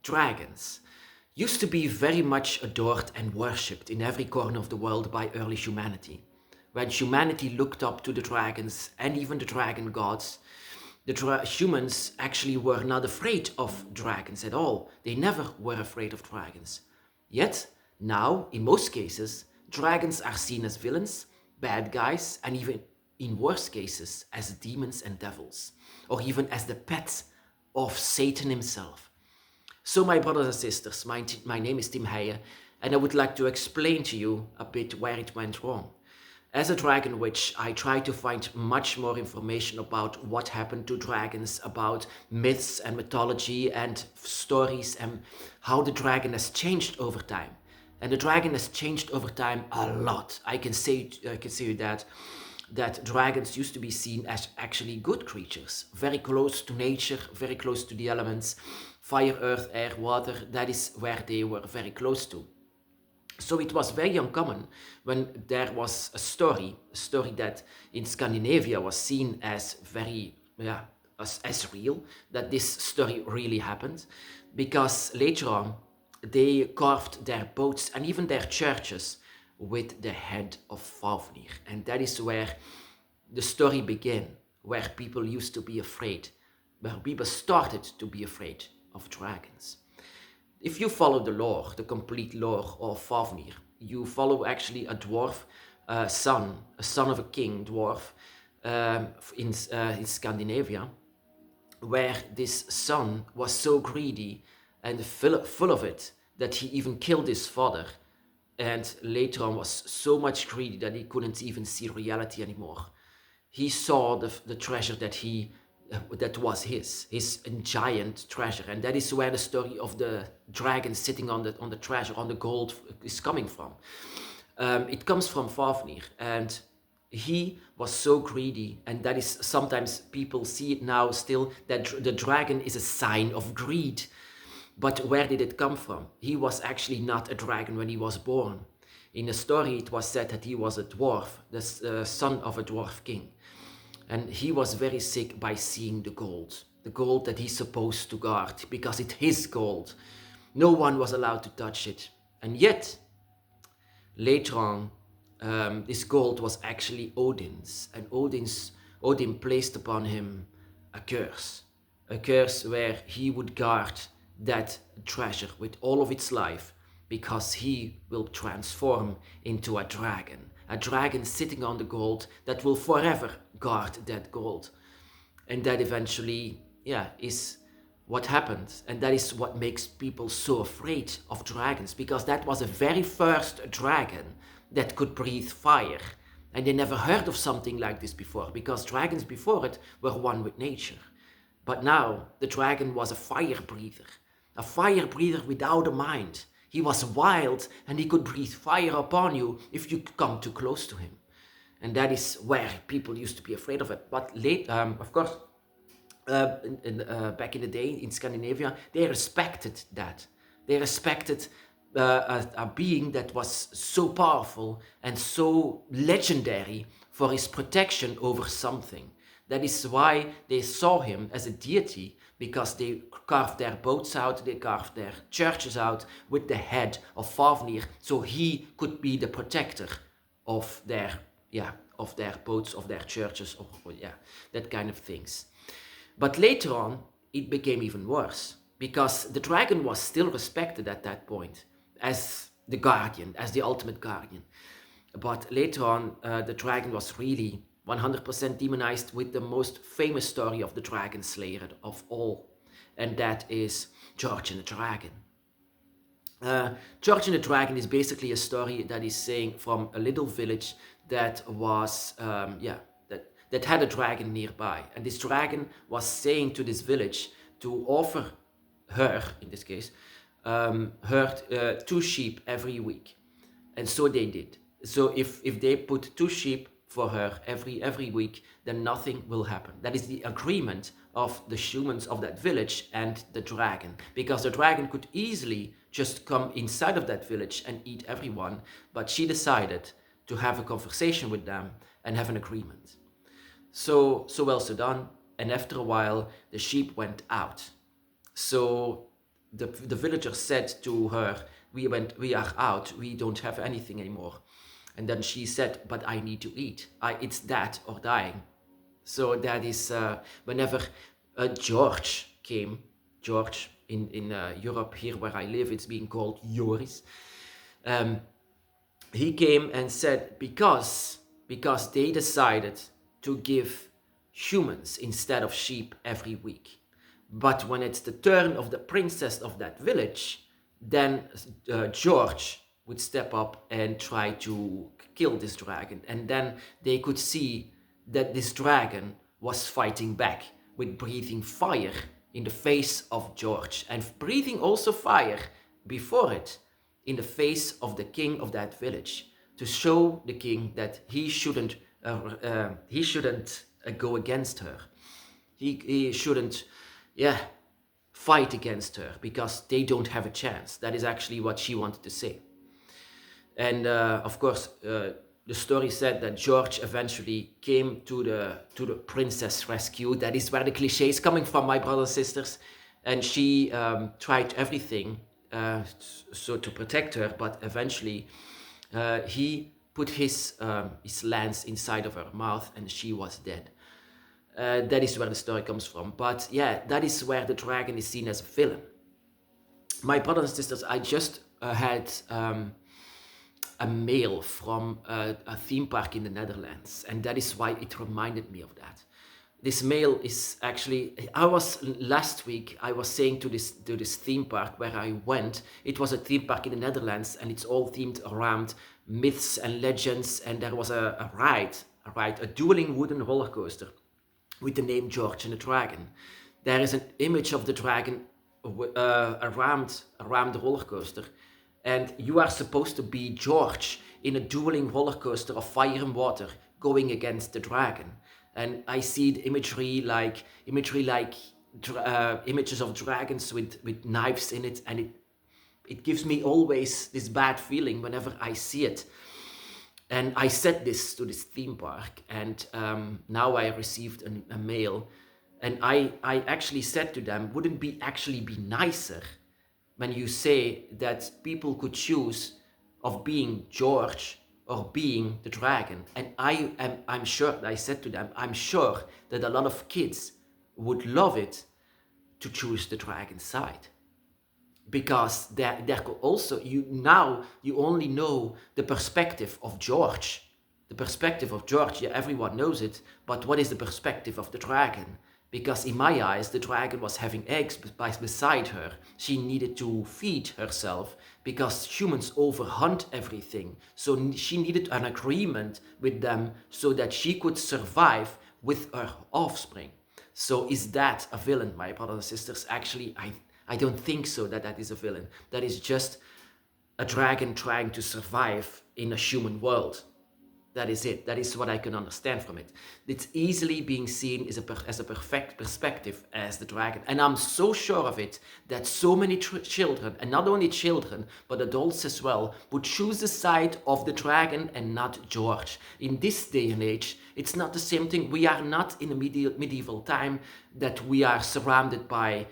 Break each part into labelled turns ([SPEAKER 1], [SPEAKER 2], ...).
[SPEAKER 1] Dragons used to be very much adored and worshipped in every corner of the world by early humanity. When humanity looked up to the dragons and even the dragon gods, humans actually were not afraid of dragons at all. They never were afraid of dragons. Yet, now, in most cases, dragons are seen as villains, bad guys, and even in worse cases, as demons and devils, or even as the pets of Satan himself. So, my brothers and sisters, my name is Tim Heijen, and I would like to explain to you a bit where it went wrong. As a dragon witch, I try to find much more information about what happened to dragons, about myths and mythology and stories, and how the dragon has changed over time. And the dragon has changed over time a lot. I can say that dragons used to be seen as actually good creatures, very close to nature, very close to the elements, fire, earth, air, water. That is where they were very close to. So it was very uncommon when there was a story that in Scandinavia was seen as very, as real, that this story really happened, because later on they carved their boats and even their churches with the head of Fafnir. And that is where the story began, where people used to be afraid, where people started to be afraid of dragons. If you follow the lore, the complete lore of Fafnir, you follow actually a dwarf a son of a king dwarf in Scandinavia, where this son was so greedy and full of it that he even killed his father, and later on was so much greedy that he couldn't even see reality anymore. He saw the treasure that was his giant treasure, and that is where the story of the dragon sitting on the treasure, on the gold, is coming from. It comes from Fafnir, and he was so greedy, and that is sometimes people see it now still, that the dragon is a sign of greed. But where did it come from? He was actually not a dragon when he was born. In the story, it was said that he was a dwarf, the son of a dwarf king. And he was very sick by seeing the gold that he's supposed to guard, because it's his gold. No one was allowed to touch it. And yet, later on, this gold was actually Odin's, and Odin placed upon him a curse where he would guard that treasure with all of its life, because he will transform into a dragon sitting on the gold that will forever guard that gold. And that eventually, is what happens. And that is what makes people so afraid of dragons, because that was the very first dragon that could breathe fire. And they never heard of something like this before, because dragons before it were one with nature. But now the dragon was a fire breather without a mind. He was wild, and he could breathe fire upon you if you come too close to him. And that is where people used to be afraid of it. But of course, back in the day in Scandinavia, they respected that. They respected a being that was so powerful and so legendary for his protection over something. That is why they saw him as a deity, because they carved their boats out, they carved their churches out with the head of Fafnir, so he could be the protector of their boats, of their churches, that kind of things. But later on, it became even worse, because the dragon was still respected at that point as the guardian, as the ultimate guardian. But later on, the dragon was really 100% demonized, with the most famous story of the dragon slayer of all, and that is George and the Dragon. George and the Dragon is basically a story that is saying from a little village that was, that had a dragon nearby, and this dragon was saying to this village to offer her, in this case, her 2 sheep every week, and so they did. So if they put 2 sheep for her every week, then nothing will happen. That is the agreement of the humans of that village and the dragon, because the dragon could easily just come inside of that village and eat everyone, but she decided to have a conversation with them and have an agreement. So well, so done. And after a while, the sheep went out. So the villagers said to her, we are out, we don't have anything anymore. And then she said, but I need to eat. It's that or dying. So that is whenever George came, George in Europe, here where I live, it's being called Joris. He came and said, because they decided to give humans instead of sheep every week. But when it's the turn of the princess of that village, then George would step up and try to kill this dragon. And then they could see that this dragon was fighting back with breathing fire in the face of George, and breathing also fire before it in the face of the king of that village, to show the king that he shouldn't go against her. He shouldn't, fight against her, because they don't have a chance. That is actually what she wanted to say. And of course, the story said that George eventually came to the princess' rescue. That is where the cliché is coming from, my brothers and sisters. And she tried everything so to protect her, but eventually he put his lance inside of her mouth, and she was dead. That is where the story comes from. But yeah, that is where the dragon is seen as a villain. My brothers and sisters, I just had a mail from a theme park in the Netherlands, and that is why it reminded me of that. This mail is actually, last week I was saying to this theme park where I went. It was a theme park in the Netherlands, and it's all themed around myths and legends, and there was a dueling wooden roller coaster with the name George and the Dragon. There is an image of the dragon around the roller coaster, and you are supposed to be George in a dueling roller coaster of fire and water going against the dragon. And I see the images of dragons with knives in it, and it gives me always this bad feeling whenever I see it. And I said this to this theme park, and now I received a mail, and I actually said to them, wouldn't it actually be nicer when you say that people could choose of being George or being the dragon? And I'm sure, I said to them, I'm sure that a lot of kids would love it to choose the dragon side. Because there could also, you only know the perspective of George. The perspective of George, everyone knows it, but what is the perspective of the dragon? Because in my eyes, the dragon was having eggs beside her. She needed to feed herself because humans overhunt everything. So she needed an agreement with them so that she could survive with her offspring. So is that a villain, my brothers and sisters? Actually, I don't think so that is a villain. That is just a dragon trying to survive in a human world. That is it. That is what I can understand from it. It's easily being seen as a perfect perspective as the dragon. And I'm so sure of it that so many children, and not only children, but adults as well, would choose the side of the dragon and not George. In this day and age, it's not the same thing. We are not in a medieval time that we are surrounded by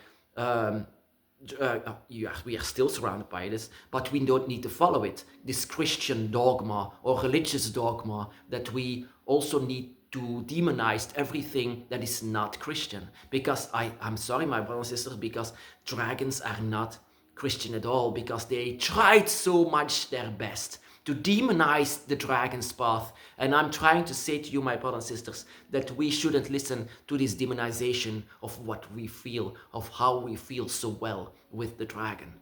[SPEAKER 1] we are still surrounded by this, but we don't need to follow it. This Christian dogma or religious dogma that we also need to demonize everything that is not Christian. Because I'm sorry, my brothers and sisters, because dragons are not Christian at all, because they tried so much their best to demonize the dragon's path. And I'm trying to say to you, my brothers and sisters, that we shouldn't listen to this demonization of what we feel, of how we feel so well with the dragon.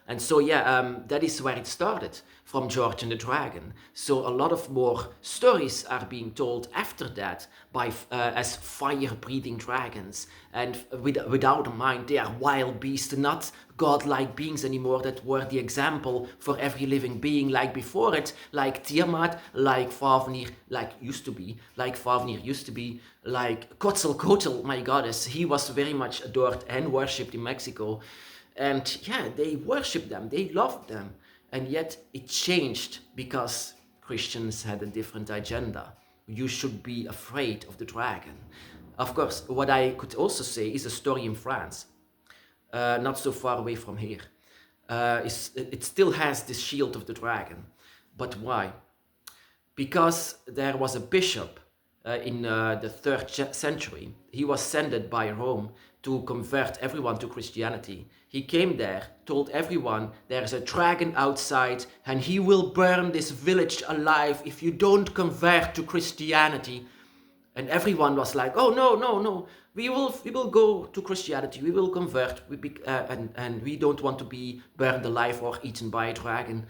[SPEAKER 1] And so, that is where it started, from George and the Dragon. So a lot of more stories are being told after that by as fire-breathing dragons. And without a mind, they are wild beasts, not godlike beings anymore that were the example for every living being, like before it, like Tiamat, like Fafnir, like Fafnir used to be, like Quetzalcoatl, my goddess. He was very much adored and worshipped in Mexico. And they worshipped them, they loved them. And yet it changed because Christians had a different agenda. You should be afraid of the dragon. Of course, what I could also say is a story in France. not so far away from here. It still has this shield of the dragon. But why? Because there was a bishop in the 3rd century. He was sent by Rome to convert everyone to Christianity. He came there, told everyone there's a dragon outside and he will burn this village alive if you don't convert to Christianity. And everyone was like, oh, no, no, no, we will go to Christianity, we will convert, and we don't want to be burned alive or eaten by a dragon.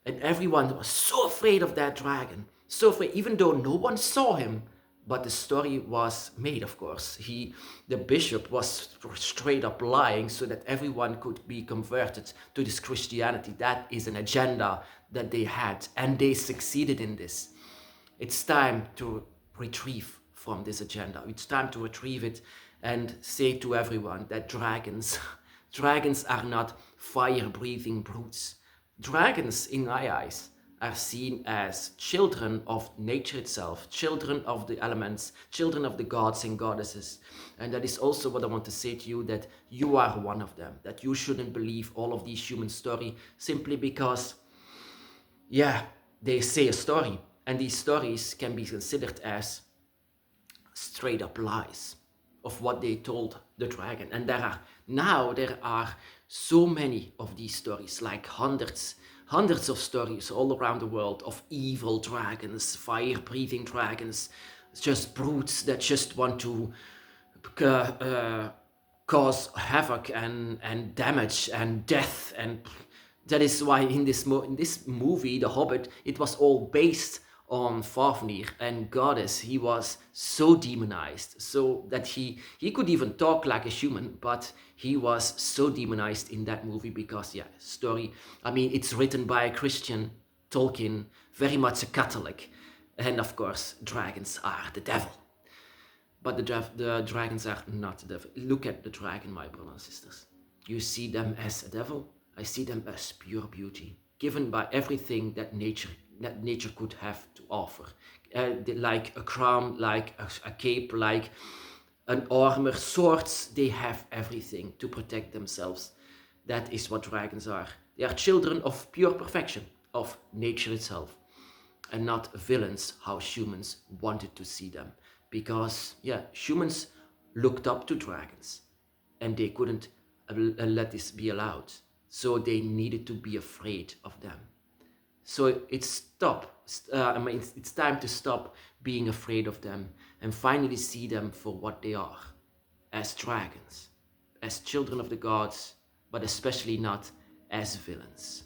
[SPEAKER 1] And everyone was so afraid of that dragon, so afraid, even though no one saw him. But the story was made, of course. The bishop was straight up lying so that everyone could be converted to this Christianity. That is an agenda that they had, and they succeeded in this. It's time to retrieve from this agenda. It's time to retrieve it and say to everyone that dragons are not fire-breathing brutes. Dragons, in my eyes, are seen as children of nature itself, children of the elements, children of the gods and goddesses. And that is also what I want to say to you, that you are one of them, that you shouldn't believe all of these human stories simply because, they say a story. And these stories can be considered as straight up lies of what they told the dragon. And there are so many of these stories, like hundreds of stories all around the world of evil dragons, fire-breathing dragons, just brutes that just want to cause havoc and damage and death. And that is why in this movie, The Hobbit, it was all based on Fafnir and Goddess. He was so demonized, so that he could even talk like a human, but he was so demonized in that movie because, story, I mean, it's written by a Christian, Tolkien, very much a Catholic, and of course, dragons are the devil. But the dragons are not the devil. Look at the dragon, my brothers and sisters. You see them as a devil? I see them as pure beauty, given by everything that nature could have to offer, like a crown, like a cape, like an armor, swords. They have everything to protect themselves. That is what dragons are. They are children of pure perfection, of nature itself, and not villains how humans wanted to see them. Because humans looked up to dragons and they couldn't let this be allowed, so they needed to be afraid of them. So it's time to stop being afraid of them and finally see them for what they are, as dragons, as children of the gods, but especially not as villains.